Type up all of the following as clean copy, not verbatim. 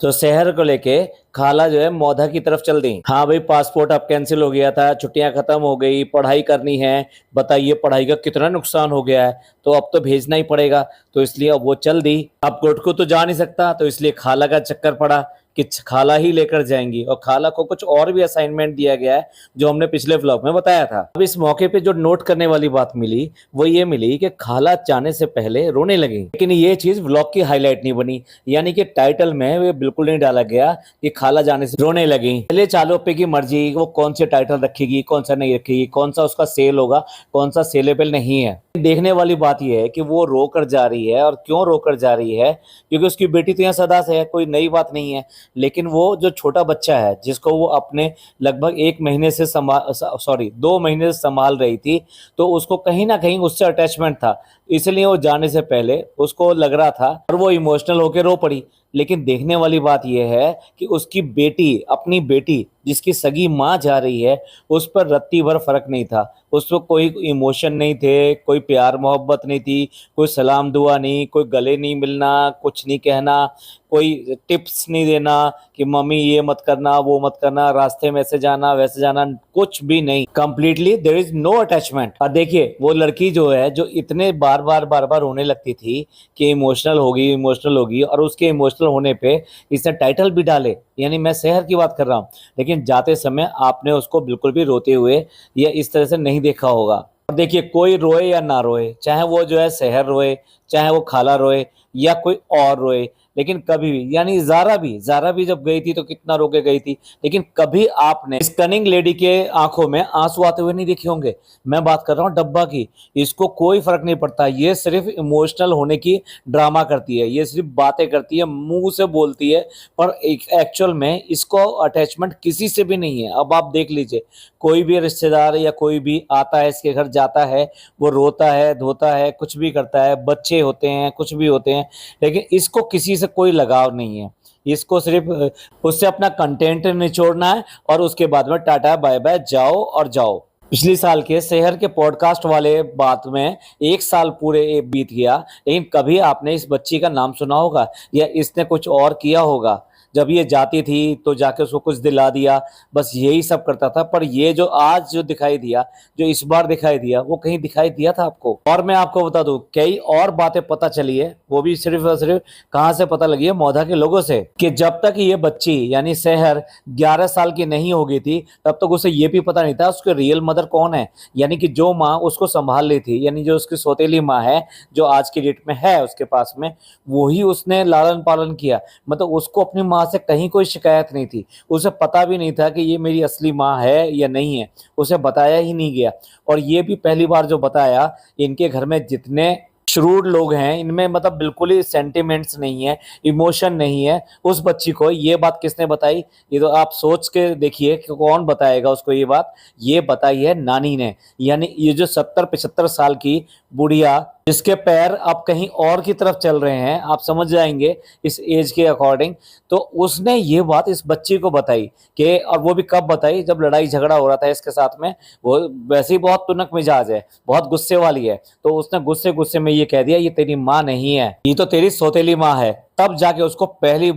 तो शहर को लेके खाला जो है मौधा की तरफ चल दी। हाँ भाई, पासपोर्ट अब कैंसिल हो गया था, छुट्टियां खत्म हो गई, पढ़ाई करनी है। बताइए पढ़ाई का कितना नुकसान हो गया है, तो अब तो भेजना ही पड़ेगा। तो इसलिए अब वो चल दी। अब कोर्ट को तो जा नहीं सकता, तो इसलिए खाला का चक्कर पड़ा कि खाला ही लेकर जाएंगी। और खाला को कुछ और भी असाइनमेंट दिया गया है, जो हमने पिछले व्लॉग में बताया था। अब इस मौके पे जो नोट करने वाली बात मिली वो ये मिली कि खाला जाने से पहले रोने लगी, लेकिन ये चीज व्लॉग की हाईलाइट नहीं बनी। यानी कि टाइटल में वो बिल्कुल नहीं डाला गया कि खाला जाने से रोने लगी। पहले चालोपे की मर्जी, वो कौन से टाइटल रखेगी, कौन सा नहीं रखेगी, कौन सा उसका सेल होगा, कौन सा सेलेबल नहीं है। देखने वाली बात यह है कि वो रोकर जा रही है। और क्यों रोकर जा रही है? क्योंकि उसकी बेटी तो यहाँ सदा से है, कोई नई बात नहीं है। लेकिन वो जो छोटा बच्चा है, जिसको वो अपने लगभग 1 महीने से 2 महीने से संभाल रही थी, तो उसको कहीं ना कहीं उससे अटैचमेंट था। इसलिए वो जाने से पहले उसको लग रहा था और वो इमोशनल होकर रो पड़ी। लेकिन देखने वाली बात यह है कि उसकी बेटी, अपनी बेटी जिसकी सगी माँ जा रही है, उस पर रत्ती भर फर्क नहीं था। उस पर कोई इमोशन नहीं थे, कोई प्यार मोहब्बत नहीं थी, कोई सलाम दुआ नहीं, कोई गले नहीं मिलना, कुछ नहीं कहना, कोई टिप्स नहीं देना कि मम्मी ये मत करना, वो मत करना, रास्ते में ऐसे जाना वैसे जाना, कुछ भी नहीं। Completely there is no attachment. और देखिए वो लड़की जो है, जो इतने बार बार रोने लगती थी कि इमोशनल होगी, और उसके इमोशनल होने पे इसने टाइटल भी डाले, यानी मैं शहर की बात कर रहा हूँ। लेकिन जाते समय आपने उसको बिल्कुल भी रोते हुए या इस तरह से नहीं देखा होगा। और देखिए, कोई रोए या ना रोए, चाहे वो जो है शहर रोए, चाहे वो खाला रोए, या कोई और रोए, लेकिन कभी भी, यानी ज़ारा भी जब गई थी तो कितना रो के गई थी, लेकिन कभी आपने इस कनिंग लेडी के आंखों में आंसू आते हुए नहीं देखे होंगे। मैं बात कर रहा हूँ डब्बा की। इसको कोई फर्क नहीं पड़ता, ये सिर्फ इमोशनल होने की ड्रामा करती है, ये सिर्फ बातें करती है, मुंह से बोलती है, पर एक्चुअल में इसको अटैचमेंट किसी से भी नहीं है। अब आप देख लीजिए, कोई भी रिश्तेदार या कोई भी आता है इसके घर, जाता है, वो रोता है, धोता है, कुछ भी करता है, बच्चे होते हैं, कुछ भी होते हैं, लेकिन इसको किसी से कोई लगाव नहीं है। इसको सिर्फ उससे अपना कंटेंट निचोड़ना है और उसके बाद में टाटा बाय बाय, जाओ और जाओ। पिछले साल के शहर के पॉडकास्ट वाले बात में 1 साल पूरे बीत गया, लेकिन कभी आपने इस बच्ची का नाम सुना होगा या इसने कुछ और किया होगा? जब ये जाती थी तो जाके उसको कुछ दिला दिया, बस यही सब करता था। पर ये जो आज जो दिखाई दिया, जो इस बार दिखाई दिया, वो कहीं दिखाई दिया था आपको? और मैं आपको बता दूं, कई और बातें पता चली है, वो भी सिर्फ और सिर्फ कहां से पता लगी है? मौधा के लोगों से। कि जब तक ये बच्ची यानी शहर 11 साल की नहीं हो गई थी, तब तक उसे ये भी पता नहीं था उसके रियल मदर कौन है। यानी कि जो माँ उसको संभाल ली थी, यानी जो उसकी सौतेली माँ है, जो आज की डेट में है उसके पास में, वही उसने लालन पालन किया। मतलब उसको अपनी माँ से कहीं कोई शिकायत नहीं थी। उसे पता भी नहीं था कि ये मेरी असली माँ है या नहीं है, उसे बताया ही नहीं गया। और ये भी पहली बार जो बताया, इनके घर में जितने श्रूड लोग हैं, इनमें मतलब बिल्कुल ही सेंटिमेंट्स नहीं है, इमोशन नहीं है। उस बच्ची को ये बात किसने बताई? ये तो आप सोच के देखिए कि कौन बताएगा उसको ये बात। ये बताई है नानी ने। यानी ये जो 70-75 साल की बुढ़िया, जिसके पैर अब कहीं और की तरफ चल रहे हैं, आप समझ जाएंगे इस एज के अकॉर्डिंग, तो उसने ये बात इस बच्ची को बताई। कि और वो भी कब बताई? जब लड़ाई झगड़ा हो रहा था इसके साथ में। वो वैसे ही बहुत तुनक मिजाज है, बहुत गुस्से वाली है, तो उसने गुस्से गुस्से में ये कह दिया, ये तेरी माँ नहीं है, ये तो तेरी सौतेली माँ है। तब जाके उसको पहली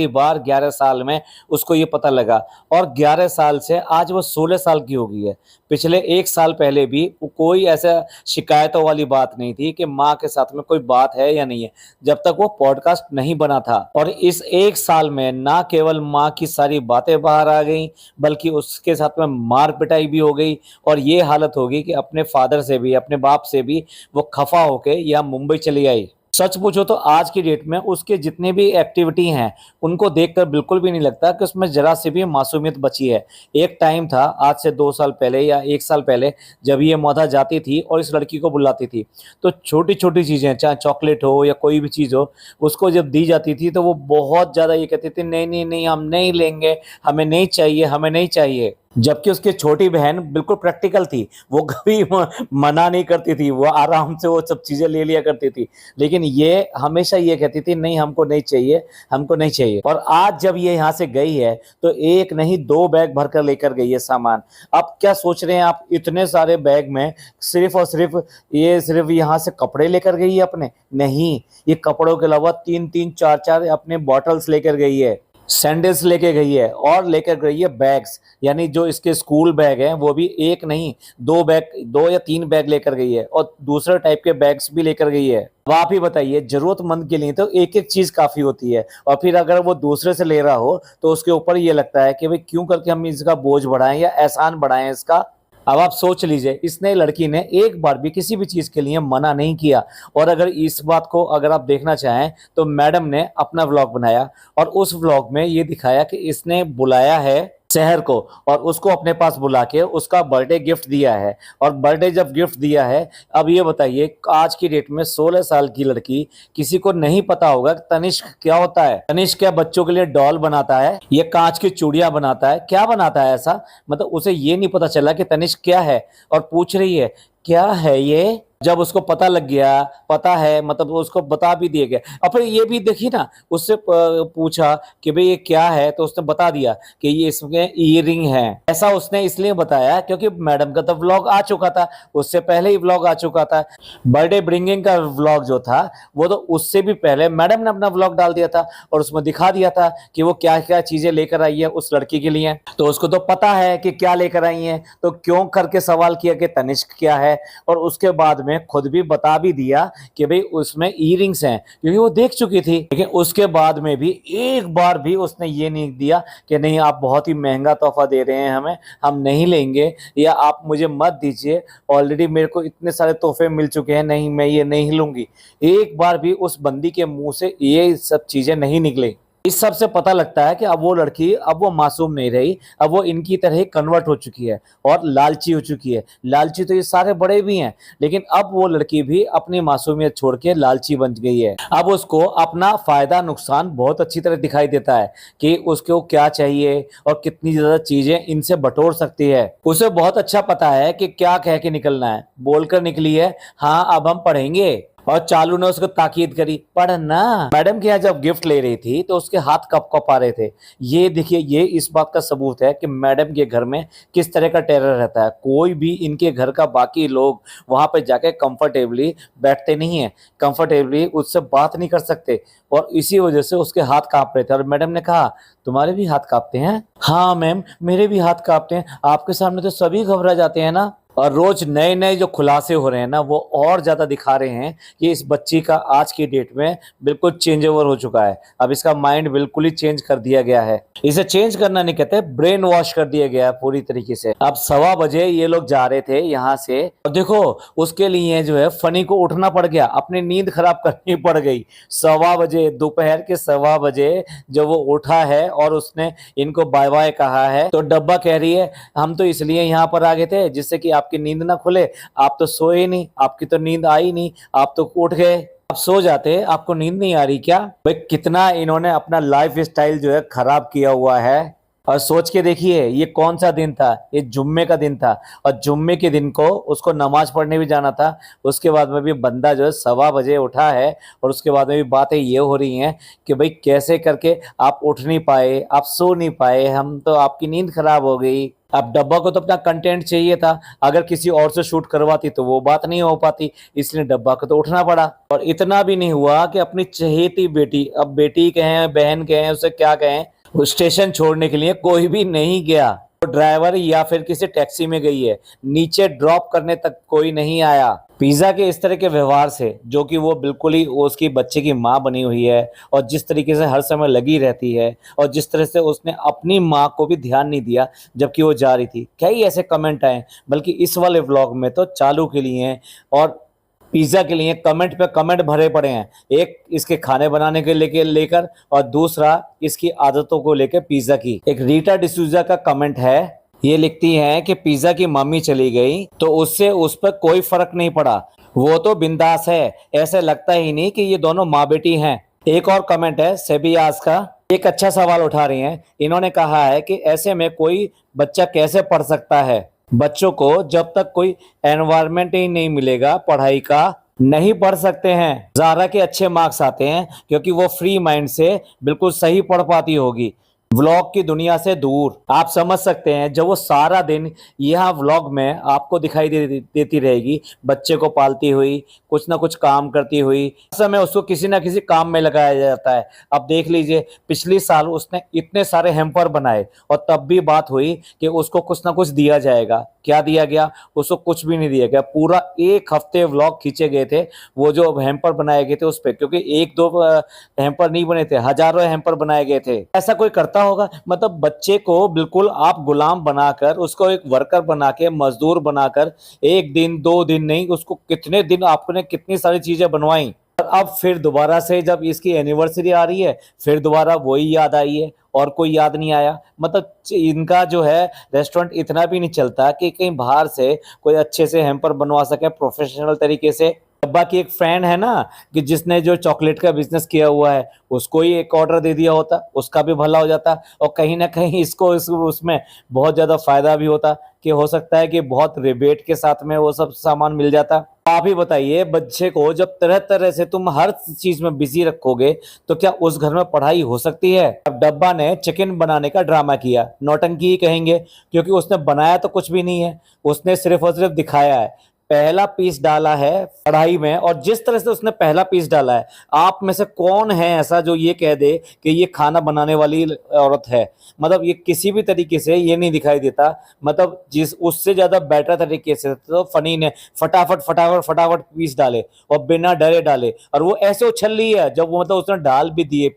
बार 11 साल में उसको ये पता लगा। और 11 साल से आज वो 16 साल की हो गई है। पिछले 1 साल पहले भी कोई ऐसा शिकायतों वाली बात नहीं थी कि माँ के साथ में कोई बात है या नहीं है, जब तक वो पॉडकास्ट नहीं बना था। और इस 1 साल में ना केवल माँ की सारी बातें बाहर आ गई, बल्कि उसके साथ में मार पिटाई भी हो गई। और ये हालत हो गई कि अपने फादर से भी, अपने बाप से भी वो खफा होके यहाँ मुंबई चली आई। सच पूछो तो आज की डेट में उसके जितने भी एक्टिविटी हैं, उनको देखकर बिल्कुल भी नहीं लगता कि उसमें जरा सी भी मासूमियत बची है। एक टाइम था, आज से 2 साल पहले या 1 साल पहले, जब ये मौधा जाती थी और इस लड़की को बुलाती थी, तो छोटी छोटी चीजें, चाहे चॉकलेट हो या कोई भी चीज हो, उसको जब दी जाती थी तो वो बहुत ज्यादा ये कहती थी, नहीं नहीं नहीं, हम नहीं लेंगे, हमें नहीं चाहिए, हमें नहीं चाहिए। जबकि उसकी छोटी बहन बिल्कुल प्रैक्टिकल थी, वो कभी मना नहीं करती थी, वो आराम से वो सब चीज़ें ले लिया करती थी। लेकिन ये हमेशा ये कहती थी नहीं हमको नहीं चाहिए, हमको नहीं चाहिए। और आज जब ये यहाँ से गई है तो एक नहीं 2 बैग भर कर लेकर गई है सामान। अब क्या सोच रहे हैं आप, इतने सारे बैग में सिर्फ़ और सिर्फ़ यहाँ से कपड़े लेकर गई है अपने? नहीं, ये कपड़ों के अलावा 3-3 4-4 अपने बॉटल्स लेकर गई है, सैंडल्स लेके गई है और लेकर गई है बैग्स, यानी जो इसके स्कूल बैग हैं वो भी एक नहीं 2 बैग, 2 या 3 बैग लेकर गई है और दूसरे टाइप के बैग्स भी लेकर गई है। अब आप ही बताइए, जरूरतमंद के लिए तो एक-एक चीज काफी होती है और फिर अगर वो दूसरे से ले रहा हो तो उसके ऊपर ये लगता है कि भाई क्यों करके हम इसका बोझ बढ़ाएं या एहसान बढ़ाएं इसका। अब आप सोच लीजिए, इसने लड़की ने एक बार भी किसी भी चीज के लिए मना नहीं किया। और अगर इस बात को अगर आप देखना चाहें तो मैडम ने अपना व्लॉग बनाया और उस व्लॉग में ये दिखाया कि इसने बुलाया है शहर को और उसको अपने पास बुला के उसका बर्थडे गिफ्ट दिया है। और बर्थडे जब गिफ्ट दिया है, अब ये बताइए आज की डेट में 16 साल की लड़की, किसी को नहीं पता होगा कि तनिष्क क्या होता है। तनिष्क क्या बच्चों के लिए डॉल बनाता है, ये कांच की चूड़ियां बनाता है, क्या बनाता है ऐसा, मतलब उसे ये नहीं पता चला कि तनिष्क क्या है। और पूछ रही है क्या है ये। जब उसको पता लग गया, पता है मतलब उसको बता भी दिया गया। और फिर ये भी देखिए ना, उससे पूछा कि भाई ये क्या है तो उसने बता दिया कि ये इसमें ईयरिंग है। ऐसा उसने इसलिए बताया क्योंकि मैडम का तो व्लॉग आ चुका था, उससे पहले ही व्लॉग आ चुका था। बर्थडे ब्रिंगिंग का व्लॉग जो था वो तो उससे भी पहले मैडम ने अपना व्लॉग डाल दिया था और उसमें दिखा दिया था कि वो क्या क्या चीजें लेकर आई है उस लड़की के लिए। तो उसको तो पता है कि क्या लेकर आई है, तो क्यों करके सवाल किया कि तनिष्क क्या है। और उसके बाद में खुद भी बता भी दिया कि भाई उसमें ईयरिंग्स हैं, क्योंकि वो देख चुकी थी। लेकिन उसके बाद में भी एक बार भी उसने ये नहीं दिया कि नहीं आप बहुत ही महंगा तोहफा दे रहे हैं हमें, हम नहीं लेंगे, या आप मुझे मत दीजिए, ऑलरेडी मेरे को इतने सारे तोहफे मिल चुके हैं, नहीं मैं ये नहीं लूंगी। एक बार भी उस बंदी के मुंह से ये सब चीजें नहीं निकली। इस सब से पता लगता है कि अब वो लड़की, अब वो मासूम नहीं रही, अब वो इनकी तरह ही कन्वर्ट हो चुकी है और लालची हो चुकी है। लालची तो ये सारे बड़े भी हैं, लेकिन अब वो लड़की भी अपनी मासूमियत छोड़ के लालची बन गई है। अब उसको अपना फायदा नुकसान बहुत अच्छी तरह दिखाई देता है कि उसको क्या चाहिए और कितनी ज्यादा चीजें इनसे बटोर सकती है। उसे बहुत अच्छा पता है कि क्या कह के निकलना है। बोलकर निकली है हाँ अब हम पढ़ेंगे, और चालू ने उसको ताकीद करी पढ़ना। मैडम के यहाँ जब गिफ्ट ले रही थी तो उसके हाथ कप कप आ रहे थे। ये देखिए, ये इस बात का सबूत है कि मैडम के घर में किस तरह का टेरर रहता है। कोई भी इनके घर का बाकी लोग वहां पे जाके कंफर्टेबली बैठते नहीं है, कंफर्टेबली उससे बात नहीं कर सकते, और इसी वजह से उसके हाथ कांप रहे थे। और मैडम ने कहा तुम्हारे भी हाथ कांपते हैं? हाँ मैम मेरे भी हाथ कांपते हैं, आपके सामने तो सभी घबरा जाते हैं ना। और रोज नए नए जो खुलासे हो रहे हैं ना, वो और ज्यादा दिखा रहे हैं कि इस बच्ची का आज की डेट में बिल्कुल चेंज ओवर हो चुका है। अब इसका माइंड बिल्कुल ही चेंज कर दिया गया है। इसे चेंज करना नहीं कहते, ब्रेन वॉश कर दिया गया है पूरी तरीके से। अब 1:15 ये लोग जा रहे थे यहाँ से, और देखो उसके लिए जो है फनी को उठना पड़ गया, अपनी नींद खराब करनी पड़ गई। 1:15 दोपहर के 1:15 जब वो उठा है और उसने इनको बाय बाय कहा है, तो डब्बा कह रही है हम तो इसलिए यहाँ पर आ गए थे जिससे कि आपकी नींद ना खुले, आप तो सोए नहीं, आपकी तो नींद आई नहीं, आप तो उठ गए। आप सो जाते, आपको नींद नहीं आ रही क्या? भाई कितना इन्होंने अपना लाइफ स्टाइल जो है खराब किया हुआ है। और सोच के देखिए ये कौन सा दिन था, ये जुम्मे का दिन था, और जुम्मे के दिन को उसको नमाज पढ़ने भी जाना था। उसके बाद में भी बंदा जो है 1:15 उठा है, और उसके बाद में भी बातें ये हो रही हैं कि भाई कैसे करके आप उठ नहीं पाए, आप सो नहीं पाए, हम तो आपकी नींद खराब हो गई। अब डब्बा को तो अपना कंटेंट चाहिए था, अगर किसी और से शूट करवाती तो वो बात नहीं हो पाती, इसलिए डब्बा को तो उठना पड़ा। और इतना भी नहीं हुआ कि अपनी चहेती बेटी, अब बेटी कहें बहन कहें उसे क्या कहें, वो स्टेशन छोड़ने के लिए कोई भी नहीं गया। वो ड्राइवर या फिर किसी टैक्सी में गई है, नीचे ड्रॉप करने तक कोई नहीं आया। पिज़्ज़ा के इस तरह के व्यवहार से, जो कि वो बिल्कुल ही उसकी बच्चे की माँ बनी हुई है और जिस तरीके से हर समय लगी रहती है, और जिस तरह से उसने अपनी माँ को भी ध्यान नहीं दिया जबकि वो जा रही थी, कई ऐसे कमेंट आए। बल्कि इस वाले व्लॉग में तो चालू के लिए और पिज़्ज़ा के लिए कमेंट पे कमेंट भरे पड़े हैं। एक इसके खाने बनाने के लेकर और दूसरा इसकी आदतों को लेकर पिज़्ज़ा की। एक रीटा डिसूजा का कमेंट है, ये लिखती हैं कि पिज़्ज़ा की मम्मी चली गई तो उससे उस पर कोई फर्क नहीं पड़ा, वो तो बिंदास है, ऐसे लगता ही नहीं कि ये दोनों माँ बेटी हैं। एक और कमेंट है सेबियास का, एक अच्छा सवाल उठा रही हैं। इन्होंने कहा है कि ऐसे में कोई बच्चा कैसे पढ़ सकता है। बच्चों को जब तक कोई एनवायरनमेंट ही नहीं मिलेगा पढ़ाई का, नहीं पढ़ सकते हैं। ज़ारा के अच्छे मार्क्स आते हैं क्योंकि वो फ्री माइंड से बिल्कुल सही पढ़ पाती होगी, व्लॉग की दुनिया से दूर। आप समझ सकते हैं जब वो सारा दिन यहाँ व्लॉग में आपको दिखाई देती रहेगी, बच्चे को पालती हुई, कुछ ना कुछ काम करती हुई, हर समय उसको किसी ना किसी काम में लगाया जाता है। अब देख लीजिए, पिछले साल उसने इतने सारे हैम्पर बनाए और तब भी बात हुई कि उसको कुछ ना कुछ दिया जाएगा। क्या दिया गया? उसको कुछ भी नहीं दिया गया। पूरा एक हफ्ते व्लॉग खींचे गए थे वो जो हैम्पर बनाए गए थे उस पर, क्योंकि एक दो हैम्पर नहीं बने थे, हजारों हैम्पर बनाए गए थे। ऐसा कोई करता होगा? मतलब बच्चे को बिल्कुल आप गुलाम बनाकर, उसको एक वर्कर बना के, मजदूर बनाकर, एक दिन दो दिन नहीं, उसको कितने दिन आपने कितनी सारी चीजें बनवाई। और अब फिर दोबारा से जब इसकी एनिवर्सरी आ रही है, फिर दोबारा वही याद आई है और कोई याद नहीं आया। मतलब इनका जो है रेस्टोरेंट इतना भी नहीं चलता कि कहीं बाहर से कोई अच्छे से हैम्पर बनवा सके प्रोफेशनल तरीके से। डब्बा की एक फ्रेंड है ना कि जिसने जो चॉकलेट का बिजनेस किया हुआ है, उसको ही एक ऑर्डर दे दिया होता, उसका भी भला हो जाता और कहीं ना कहीं इसको उसमें बहुत ज्यादा फायदा भी होता कि हो सकता है कि बहुत रिबेट के साथ में वो सब सामान मिल जाता। आप ही बताइए, बच्चे को जब तरह तरह से तुम हर चीज में बिजी रखोगे तो क्या उस घर में पढ़ाई हो सकती है? अब डब्बा ने चिकन बनाने का ड्रामा किया, नौटंकी ही कहेंगे, क्योंकि उसने बनाया तो कुछ भी नहीं है, उसने सिर्फ और सिर्फ दिखाया है। पहला पीस डाला है कढ़ाई में, और जिस तरह से उसने पहला पीस डाला है, आप में से कौन है ऐसा जो ये कह दे कि ये खाना बनाने वाली औरत है? मतलब ये किसी भी तरीके से ये नहीं दिखाई देता। मतलब जिस उससे ज्यादा बेटर तरीके से तो फनी ने फटाफट फटाफट फटाफट पीस डाले और बिना डरे डाले, और वो ऐसे उछल रही है जब वो, मतलब उसने डाल भी दिए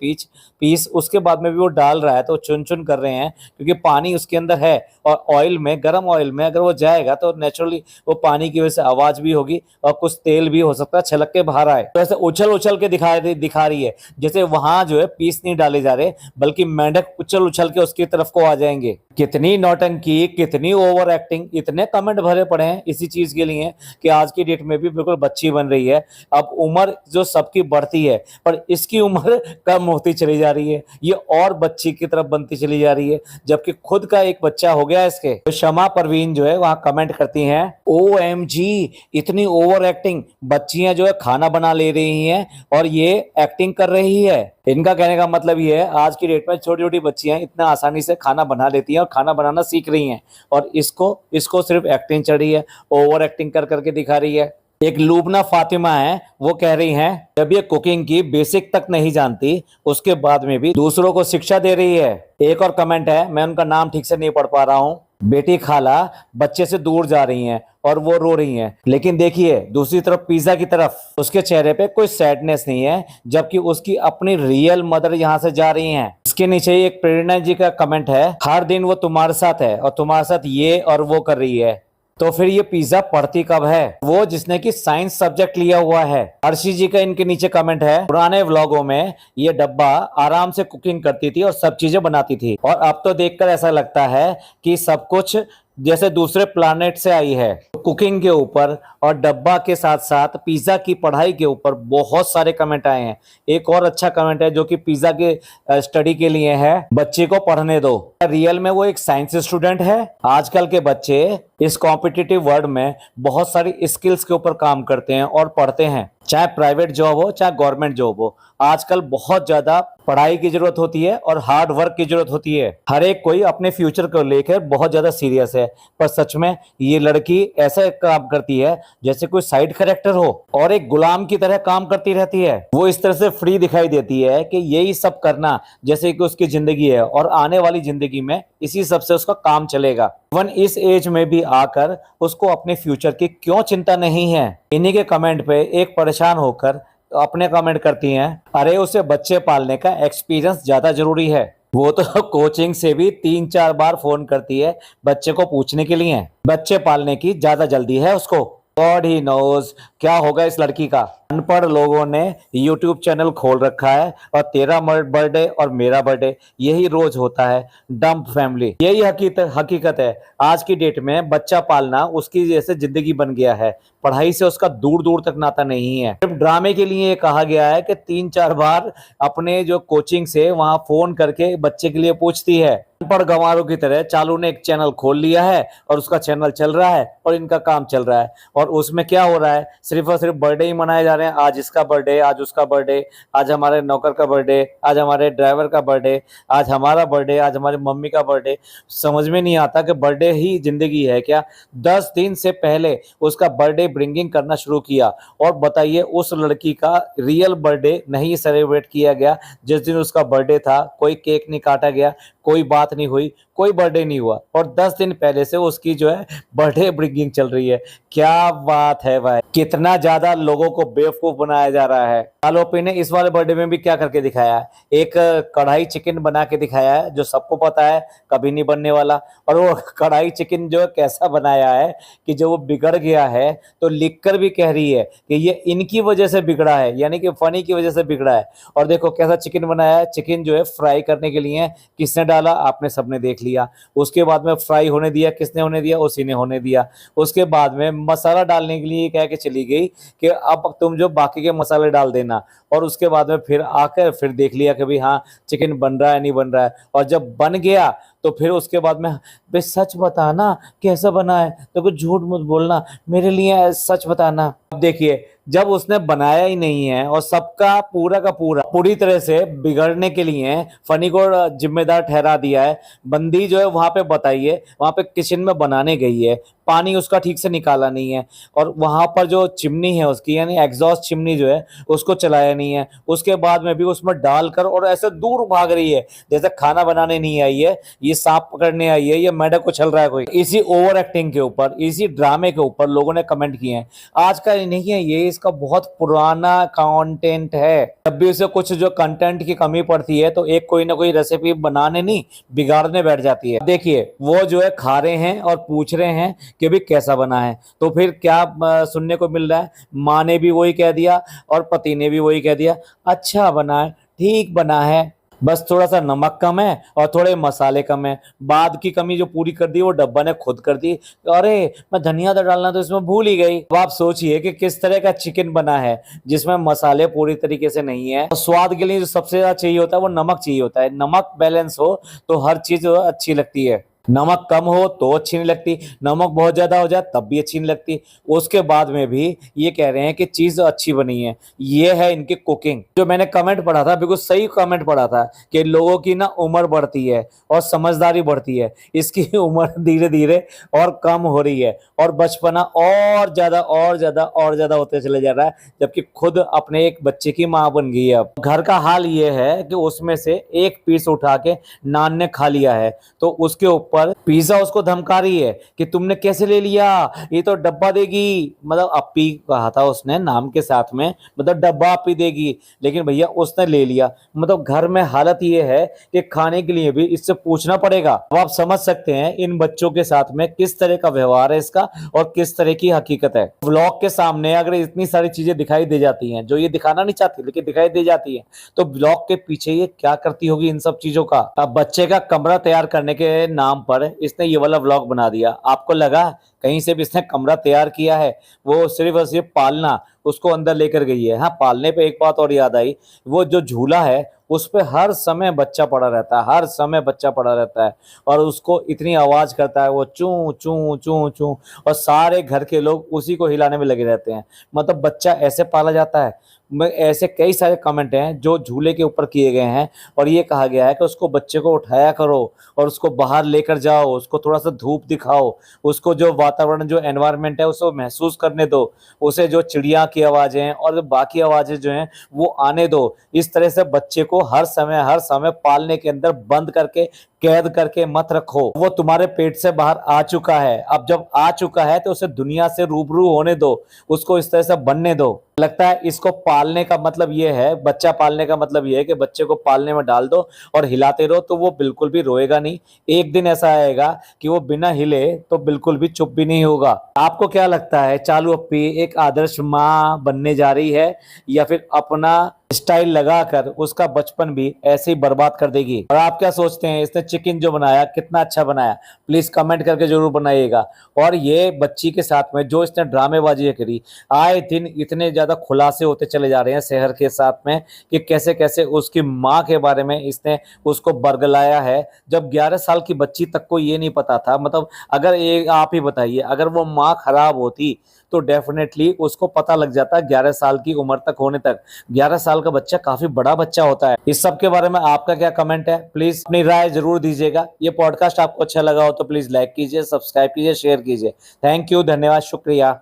पीस उसके बाद में भी वो डाल रहा है तो चुन चुन कर रहे हैं, क्योंकि पानी उसके अंदर है और ऑयल में, गर्म ऑयल में अगर वो जाएगा तो नेचुरली वो पानी की वजह से आवाज भी होगी और कुछ तेल भी हो सकता है छलक के बाहर आए। तो ऐसे उछल उछल के दिखा रही है जैसे वहां जो है पीस नहीं डाले जा रहे, बल्कि मेंढक उछल उछल के उसकी तरफ को आ जाएंगे। कितनी नौटंकी, कितनी ओवर एक्टिंग, इतने कमेंट भरे पड़े हैं इसी चीज के लिए कि आज की डेट में भी बिल्कुल बच्ची बन रही है। अब उम्र जो सबकी बढ़ती है पर इसकी उम्र कम होती चली जा रही है, ये और बच्ची की तरफ बनती चली जा रही है, जबकि खुद का एक बच्चा हो गया इसके। तो शमा परवीन जो है वहां कमेंट करती हैं, OMG इतनी ओवर एक्टिंग, बच्चियां जो है खाना बना ले रही हैं और ये एक्टिंग कर रही है। इनका कहने का मतलब ये है आज की डेट में छोटी छोटी बच्चियां इतना आसानी से खाना बना लेती हैं और खाना बनाना सीख रही हैं, और इसको सिर्फ एक्टिंग चढ़ी है, ओवर एक्टिंग कर करके दिखा रही है। एक लूबना फातिमा है, वो कह रही हैं जब ये कुकिंग की बेसिक तक नहीं जानती उसके बाद में भी दूसरों को शिक्षा दे रही है। एक और कमेंट है, मैं उनका नाम ठीक से नहीं पढ़ पा रहा हूँ। बेटी खाला बच्चे से दूर जा रही हैं और वो रो रही हैं, लेकिन देखिए दूसरी तरफ पिज्जा की तरफ उसके चेहरे पे कोई सैडनेस नहीं है, जबकि उसकी अपनी रियल मदर यहाँ से जा रही हैं। इसके नीचे एक प्रेरणा जी का कमेंट है, हर दिन वो तुम्हारे साथ है और तुम्हारे साथ ये और वो कर रही है, तो फिर ये पिज्जा पढ़ती कब है? वो जिसने की साइंस सब्जेक्ट लिया हुआ है। हर्षी जी का इनके नीचे कमेंट है, पुराने व्लॉगों में ये डब्बा आराम से कुकिंग करती थी और सब चीजें बनाती थी, और अब तो देखकर ऐसा लगता है कि सब कुछ जैसे दूसरे प्लानेट से आई है। कुकिंग के ऊपर और डब्बा के साथ साथ पिज्जा की पढ़ाई के ऊपर बहुत सारे कमेंट आए हैं। एक और अच्छा कमेंट है जो कि पिज्जा के स्टडी के लिए है, बच्चे को पढ़ने दो। रियल में वो एक साइंस स्टूडेंट है? आजकल के बच्चे इस कॉम्पिटिटिव वर्ल्ड में बहुत सारी स्किल्स के ऊपर काम करते हैं और पढ़ते हैं, चाहे प्राइवेट जॉब हो चाहे गवर्नमेंट जॉब हो। आजकल बहुत ज्यादा पढ़ाई की जरूरत होती है और हार्ड वर्क की जरूरत होती है। हर एक कोई अपने फ्यूचर को लेकर बहुत ज्यादा सीरियस है, पर सच में ये लड़की ऐसा काम करती है जैसे कोई साइड कैरेक्टर हो और एक गुलाम की तरह काम करती रहती है। वो इस तरह से फ्री दिखाई देती है कि यही सब करना जैसे कि उसकी जिंदगी है और आने वाली जिंदगी में इसी सब से उसका काम चलेगा। इवन इस एज में भी आकर उसको अपने फ्यूचर की क्यों चिंता नहीं है? इन्हीं के कमेंट पे एक परेशान होकर अपने कमेंट करती हैं, अरे उसे बच्चे पालने का एक्सपीरियंस ज्यादा जरूरी है। वो तो कोचिंग से भी 3-4 बार फोन करती है बच्चे को पूछने के लिए, बच्चे पालने की ज्यादा जल्दी है उसको। गॉड ही नोज क्या होगा इस लड़की का। अनपढ़ लोगों ने यूट्यूब चैनल खोल रखा है और तेरा बर्थडे और मेरा बर्थडे यही रोज होता है। डम्प फैमिली, यही हकीकत है। आज की डेट में बच्चा पालना उसकी जैसे जिंदगी बन गया है। पढ़ाई से उसका दूर दूर तक नाता नहीं है। सिर्फ ड्रामे के लिए ये कहा गया है कि 3-4 बार अपने जो कोचिंग से वहां फोन करके बच्चे के लिए पूछती है। अनपढ़ गंवारों की तरह चालू ने एक चैनल खोल लिया है और उसका चैनल चल रहा है और इनका काम चल रहा है। और उसमें क्या हो रहा है, सिर्फ और सिर्फ बर्थडे ही मनाए जा रहे हैं। आज इसका बर्थडे, आज उसका बर्थडे, आज हमारे नौकर का बर्थडे, आज हमारे ड्राइवर का बर्थडे, आज हमारा बर्थडे, आज हमारी मम्मी का बर्थडे। समझ में नहीं आता कि बर्थडे ही जिंदगी है क्या। 10 दिन से पहले उसका बर्थडे ब्रिंगिंग करना शुरू किया और बताइए उस लड़की का रियल बर्थडे नहीं सेलिब्रेट किया गया। जिस दिन उसका बर्थडे था कोई केक नहीं काटा गया, कोई बात नहीं हुई, कोई बर्थडे नहीं हुआ और 10 दिन पहले से उसकी जो है बर्थडे ब्रिंगिंग चल रही है। क्या बात है भाई, कितना ज्यादा लोगों को बेवकूफ बनाया जा रहा है। आलोपी ने इस वाले बर्थडे में भी क्या करके दिखाया है, एक कढ़ाई चिकन बना के दिखाया है जो सबको पता है कभी नहीं बनने वाला। और वो कढ़ाई चिकन जो कैसा बनाया है कि जो वो बिगड़ गया है तो लिखकर भी कह रही है कि ये इनकी वजह से बिगड़ा है, यानी कि फनी की वजह से बिगड़ा है। और देखो कैसा चिकन बनाया है। चिकन जो है फ्राई करने के लिए किसने डाला, आपने सबने देख लिया। उसके बाद में फ्राई होने दिया, किसने होने दिया, उसी ने होने दिया। उसके बाद में मसाला डालने के लिए कह के चली गई कि अब तुम जो बाकी के मसाले डाल देना। और उसके बाद में फिर आकर फिर देख लिया कि भाई हाँ चिकन बन रहा है नहीं बन रहा है। और जब बन गया तो फिर उसके बाद में बे सच बताना कैसा बना है, तो कुछ झूठ मत बोलना, मेरे लिए सच बताना। अब देखिए जब उसने बनाया ही नहीं है और सबका पूरा का पूरी तरह से बिगड़ने के लिए फनी को जिम्मेदार ठहरा दिया है। बंदी जो है वहां पे बताइए, वहां पे किचन में बनाने गई है, पानी उसका ठीक से निकाला नहीं है और वहां पर जो चिमनी है उसकी यानी एग्जॉस्ट चिमनी जो है उसको चलाया नहीं है। उसके बाद में भी उसमें डालकर और ऐसे दूर भाग रही है जैसे खाना बनाने नहीं आई है, ये सांप पकड़ने आई है, ये मेढक उछल रहा है कोई। इसी ओवर एक्टिंग के ऊपर, इसी ड्रामे के ऊपर लोगों ने कमेंट किए हैं। आज का नहीं है ये, इसका बहुत पुराना कंटेंट है। जब भी उसे कुछ जो कंटेंट की कमी पड़ती है तो एक कोई ना कोई रेसिपी बनाने नहीं बिगाड़ने बैठ जाती है। देखिए वो जो है खा रहे हैं और पूछ रहे हैं कि भी कैसा बना है, तो फिर क्या सुनने को मिल रहा है, माँ ने भी वही कह दिया और पति ने भी वही कह दिया, अच्छा बना है, ठीक बना है, बस थोड़ा सा नमक कम है और थोड़े मसाले कम है। बाद की कमी जो पूरी कर दी वो डब्बा ने खुद कर दी। अरे मैं धनिया तो डालना तो इसमें भूल ही गई। अब आप सोचिए कि किस तरह का चिकन बना है जिसमें मसाले पूरी तरीके से नहीं है। और स्वाद के लिए जो सबसे ज्यादा चाहिए होता है वो नमक चाहिए होता है। नमक बैलेंस हो तो हर चीज अच्छी लगती है। नमक कम हो तो अच्छी नहीं लगती, नमक बहुत ज्यादा हो जाए तब भी अच्छी नहीं लगती। उसके बाद में भी ये कह रहे हैं कि चीज अच्छी बनी है। ये है इनकी कुकिंग। जो मैंने कमेंट पढ़ा था बिल्कुल सही कमेंट पढ़ा था कि लोगों की ना उम्र बढ़ती है और समझदारी बढ़ती है, इसकी उम्र धीरे धीरे और कम हो रही है और बचपना और ज्यादा होते चले जा रहा है, जबकि खुद अपने एक बच्चे की माँ बन गई है। अब घर का हाल ये है कि उसमें से एक पीस उठा के नान ने खा लिया है तो उसके ऊपर पिज्जा उसको धमका रही है कि तुमने कैसे ले लिया, ये तो डब्बा देगी। मतलब अपी कहा था उसने नाम के साथ में, मतलब डब्बा अपी देगी, लेकिन भैया उसने ले लिया। मतलब घर में हालत ये है कि खाने के लिए भी इससे पूछना पड़ेगा। अब आप समझ सकते हैं इन बच्चों के साथ में किस तरह का व्यवहार है इसका और किस तरह की हकीकत है। व्लॉग के सामने अगर इतनी सारी चीजें दिखाई दे जाती हैं जो ये दिखाना नहीं चाहती लेकिन दिखाई दे जाती है, तो व्लॉग के पीछे ये क्या करती होगी इन सब चीजों का। अब बच्चे का कमरा तैयार करने के नाम पर इसने ये वाला व्लॉग बना दिया। आपको लगा कहीं से भी इसने कमरा तैयार किया है? वो सिर्फ और सिर्फ पालना उसको अंदर लेकर गई है। हाँ, पालने पे एक बात और याद आई, वो जो झूला है उस पे हर समय बच्चा पड़ा रहता है, हर समय बच्चा पड़ा रहता है और उसको इतनी आवाज करता है वो चूं चूं चूं चूं, और सारे घर के लोग उसी को हिलाने में लगे रहते हैं। मतलब बच्चा ऐसे पाला जाता है। ऐसे कई सारे कमेंट हैं जो झूले के ऊपर किए गए हैं और ये कहा गया है कि उसको बच्चे को उठाया करो और उसको बाहर लेकर जाओ, उसको थोड़ा सा धूप दिखाओ, उसको जो वातावरण जो एनवायरनमेंट है उसको महसूस करने दो, उसे जो चिड़िया की आवाजें और बाकी आवाजें जो हैं वो आने दो। इस तरह से बच्चे को हर समय पालने के अंदर बंद करके कैद करके मत रखो। वो तुम्हारे पेट से बाहर आ चुका है, अब जब आ चुका है तो उसे दुनिया से रूबरू होने दो, उसको इस तरह से बनने दो। लगता है इसको पालने का मतलब ये है, बच्चा पालने का मतलब ये है कि बच्चे को पालने में डाल दो और हिलाते रहो तो वो बिल्कुल भी रोएगा नहीं। एक दिन ऐसा आएगा कि वो बिना हिले तो बिल्कुल भी चुप भी नहीं होगा। आपको क्या लगता है चालू अप्पी एक आदर्श माँ बनने जा रही है या फिर अपना स्टाइल लगाकर उसका बचपन भी ऐसे ही बर्बाद कर देगी? और आप क्या सोचते हैं, इसने चिकन जो बनाया कितना अच्छा बनाया? प्लीज कमेंट करके जरूर बनाइएगा। और ये बच्ची के साथ में जो इसने ड्रामेबाजी करी, आए दिन इतने ज्यादा खुलासे होते चले जा रहे हैं शहर के साथ में कि कैसे कैसे उसकी माँ के बारे में इसने उसको बरगलाया है, जब 11 साल की बच्ची तक को ये नहीं पता था। मतलब अगर ये आप ही बताइए, अगर वो माँ खराब होती तो डेफिनेटली उसको पता लग जाता 11 साल की उम्र तक होने तक। 11 साल का बच्चा काफी बड़ा बच्चा होता है। इस सब के बारे में आपका क्या कमेंट है, प्लीज अपनी राय जरूर दीजिएगा। ये पॉडकास्ट आपको अच्छा लगा हो तो प्लीज लाइक कीजिए, सब्सक्राइब कीजिए, शेयर कीजिए। थैंक यू, धन्यवाद, शुक्रिया।